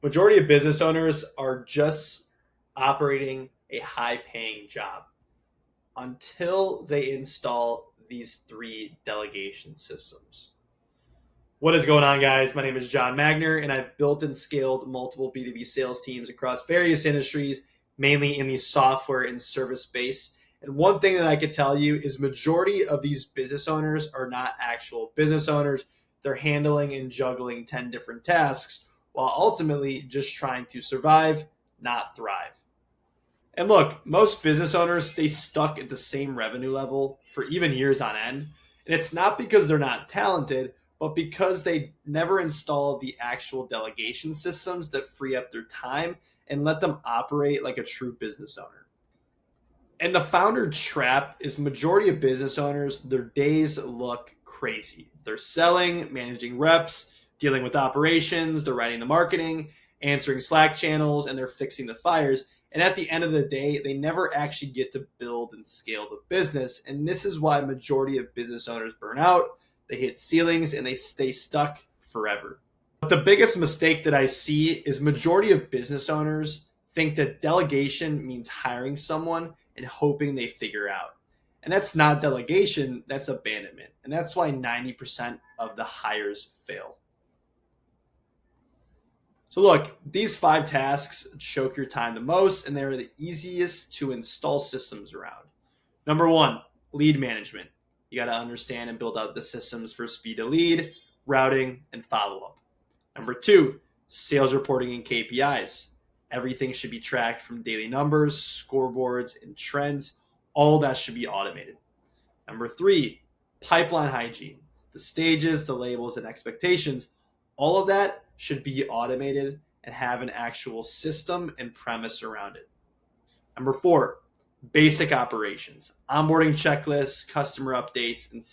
Majority of business owners are just operating a high-paying job until they install these three delegation systems. What is going on, guys? My name is John Magner, and I've built and scaled multiple B2B sales teams across various industries, mainly in the software and service space. And one thing that I could tell you is majority of these business owners are not actual business owners. They're handling and juggling 10 different tasks while ultimately just trying to survive, not thrive. And look, most business owners stay stuck at the same revenue level for even years on end. And it's not because they're not talented, but because they never install the actual delegation systems that free up their time and let them operate like a true business owner. And the founder trap is majority of business owners, their days look crazy. They're selling, managing reps, dealing with operations, they're writing the marketing, answering Slack channels, and they're fixing the fires. And at the end of the day, they never actually get to build and scale the business. And this is why majority of business owners burn out, they hit ceilings, and they stay stuck forever. But the biggest mistake that I see is majority of business owners think that delegation means hiring someone and hoping they figure out. And that's not delegation, that's abandonment. And that's why 90% of the hires fail. So look, these 5 tasks choke your time the most, and they're the easiest to install systems around. Number 1, lead management. You got to understand and build out the systems for speed of lead, routing, and follow-up. Number 2, sales reporting and KPIs. Everything should be tracked from daily numbers, scoreboards, and trends. All that should be automated. Number 3, pipeline hygiene. The stages, the labels, and expectations. All of that should be automated and have an actual system and premise around it. Number 4, basic operations. Onboarding checklists, customer updates, and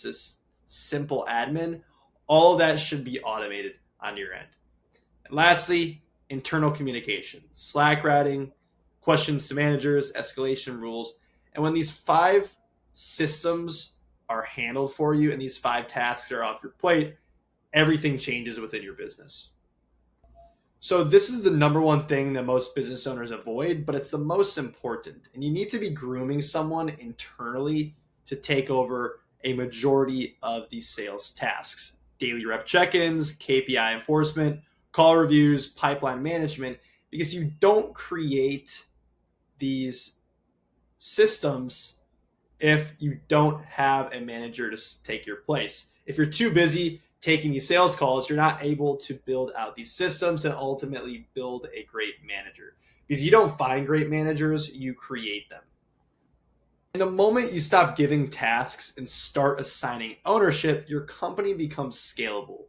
simple admin. All of that should be automated on your end. And lastly, internal communication, Slack routing, questions to managers, escalation rules. And when these 5 systems are handled for you and these 5 tasks are off your plate, everything changes within your business. So this is the number one thing that most business owners avoid, but it's the most important. And you need to be grooming someone internally to take over a majority of these sales tasks. Daily rep check-ins, KPI enforcement, call reviews, pipeline management, because you don't create these systems if you don't have a manager to take your place. If you're too busy taking these sales calls, you're not able to build out these systems and ultimately build a great manager. Because you don't find great managers, you create them. And the moment you stop giving tasks and start assigning ownership, your company becomes scalable.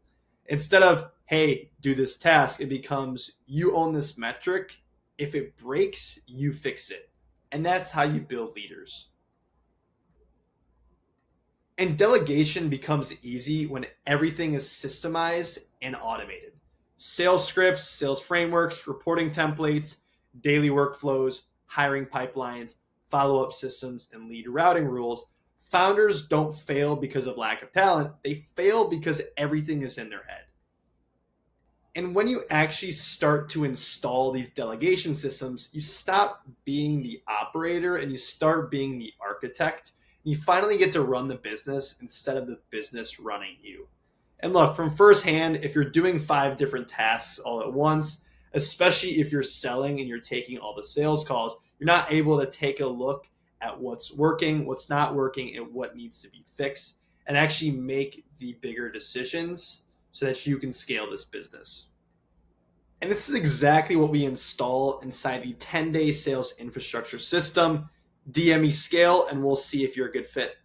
Instead of, hey, do this task, it becomes, you own this metric. If it breaks, you fix it. And that's how you build leaders. And delegation becomes easy when everything is systemized and automated. Sales scripts, sales frameworks, reporting templates, daily workflows, hiring pipelines, follow-up systems, and lead routing rules. Founders don't fail because of lack of talent. They fail because everything is in their head. And when you actually start to install these delegation systems, you stop being the operator and you start being the architect. You finally get to run the business instead of the business running you. And look, from firsthand, if you're doing 5 different tasks all at once, especially if you're selling and you're taking all the sales calls, you're not able to take a look at what's working, what's not working, and what needs to be fixed, and actually make the bigger decisions so that you can scale this business. And this is exactly what we install inside the 10-day sales infrastructure system. DM me scale, and we'll see if you're a good fit.